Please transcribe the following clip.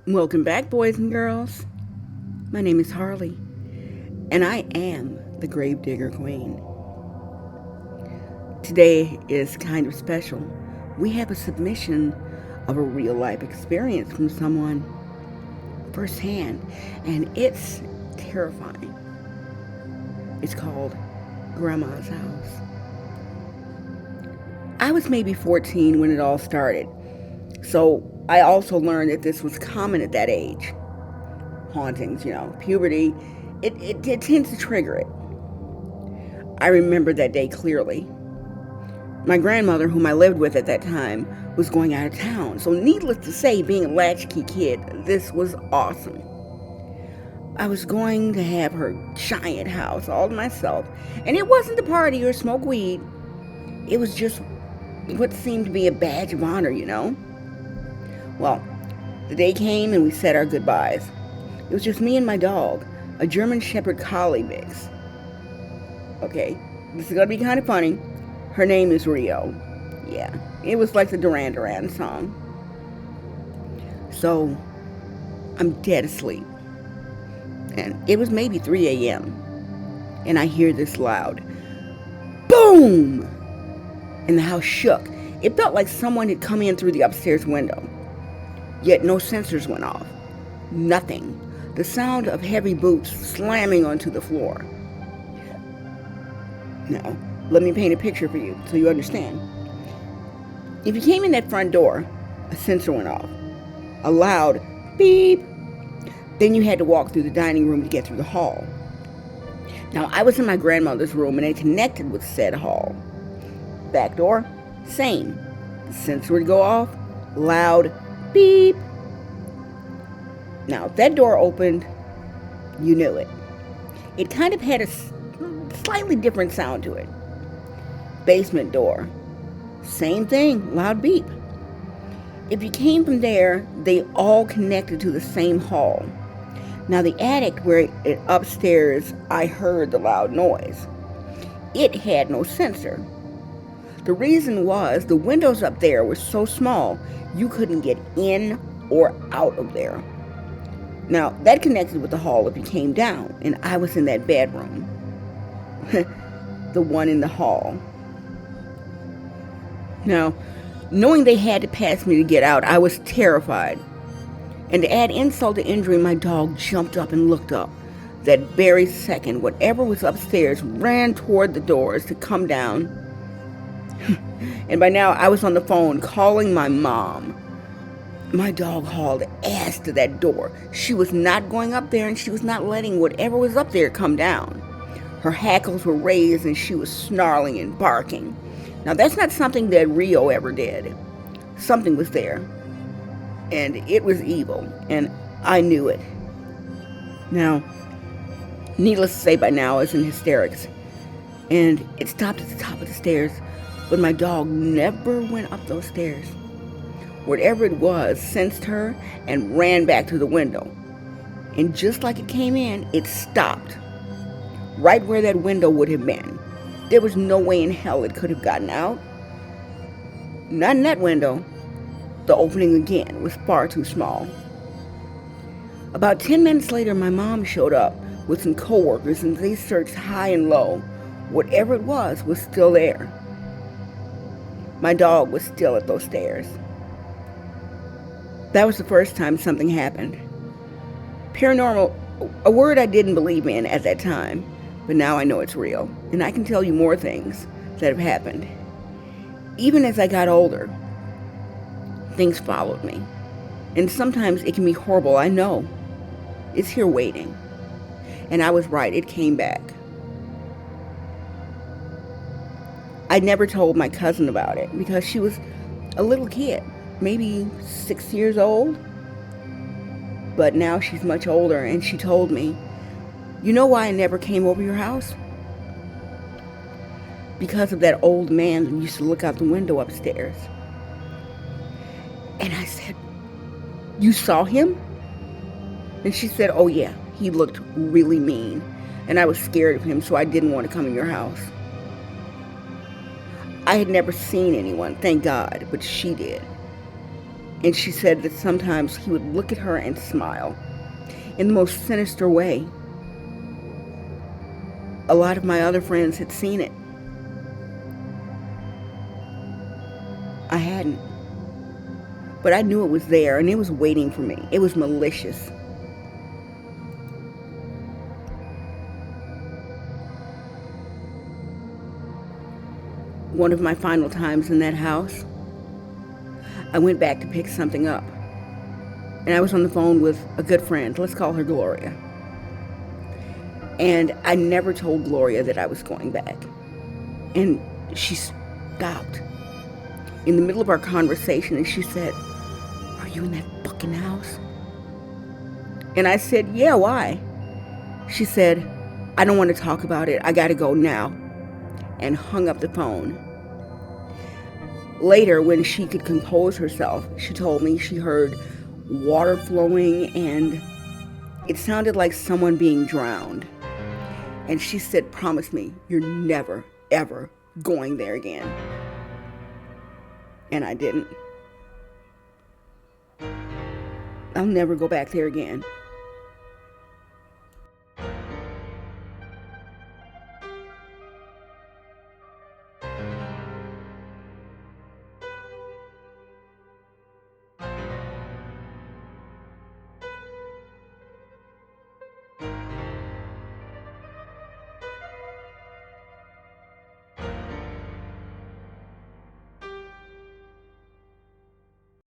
Welcome back, boys and girls. My name is Harley, and I am the Gravedigger Queen. Today is kind of special. We have a submission of a real life experience from someone firsthand, and it's terrifying. It's called Grandma's House. I was maybe 14 when it all started, so I also learned that this was common at that age. Hauntings, puberty, it tends to trigger it. I remember that day clearly. My grandmother, whom I lived with at that time, was going out of town, so needless to say, being a latchkey kid, this was awesome. I was going to have her giant house all to myself, and it wasn't to party or smoke weed. It was just what seemed to be a badge of honor. Well, the day came and we said our goodbyes. It was just me and my dog, a German Shepherd Collie mix. Okay, this is going to be kind of funny. Her name is Rio. Yeah, it was like the Duran Duran song. So, I'm dead asleep. And it was maybe 3 a.m. And I hear this loud boom! And the house shook. It felt like someone had come in through the upstairs window. Yet no sensors went off. Nothing. The sound of heavy boots slamming onto the floor. Now, let me paint a picture for you so you understand. If you came in that front door, a sensor went off. A loud beep. Then you had to walk through the dining room to get through the hall. Now, I was in my grandmother's room and it connected with said hall. Back door, same. The sensor would go off, loud beep. Now, if that door opened, you knew it. It kind of had a slightly different sound to it. Basement door, same thing, loud beep. If you came from there, they all connected to the same hall. Now, the attic where it upstairs, I heard the loud noise. It had no sensor. The reason was the windows up there were so small, you couldn't get in or out of there. Now, that connected with the hall if you came down, and I was in that bedroom. The one in the hall. Now, knowing they had to pass me to get out, I was terrified. And to add insult to injury, my dog jumped up and looked up. That very second, whatever was upstairs ran toward the doors to come down. And by now, I was on the phone calling my mom. My dog hauled ass to that door. She was not going up there, and she was not letting whatever was up there come down. Her hackles were raised, and she was snarling and barking. Now, that's not something that Rio ever did. Something was there, and it was evil, and I knew it. Now, needless to say, by now, I was in hysterics, and it stopped at the top of the stairs, but my dog never went up those stairs. Whatever it was sensed her and ran back to the window. And just like it came in, it stopped. Right where that window would have been. There was no way in hell it could have gotten out. Not in that window. The opening again was far too small. About 10 minutes later, my mom showed up with some coworkers and they searched high and low. Whatever it was still there. My dog was still at those stairs. That was the first time something happened. Paranormal, a word I didn't believe in at that time, but now I know it's real, and I can tell you more things that have happened. Even as I got older, things followed me. And sometimes it can be horrible, I know. It's here waiting. And I was right, it came back. I never told my cousin about it because she was a little kid. Maybe 6 years old. But now she's much older, and she told me, "You know why I never came over your house? Because of that old man that used to look out the window upstairs." And I said, "You saw him?" And she said, "Oh yeah, he looked really mean, and I was scared of him, so I didn't want to come in your house." I had never seen anyone, thank God, but she did. And she said that sometimes he would look at her and smile in the most sinister way. A lot of my other friends had seen it. I hadn't. But I knew it was there, and it was waiting for me. It was malicious. One of my final times in that house, I went back to pick something up. And I was on the phone with a good friend. Let's call her Gloria. And I never told Gloria that I was going back. And she stopped in the middle of our conversation and she said, "Are you in that fucking house?" And I said, "Yeah, why?" She said, "I don't want to talk about it. I gotta go now." And hung up the phone. Later, when she could compose herself, she told me she heard water flowing and it sounded like someone being drowned. And she said, "Promise me, you're never, ever going there again." And I didn't. I'll never go back there again.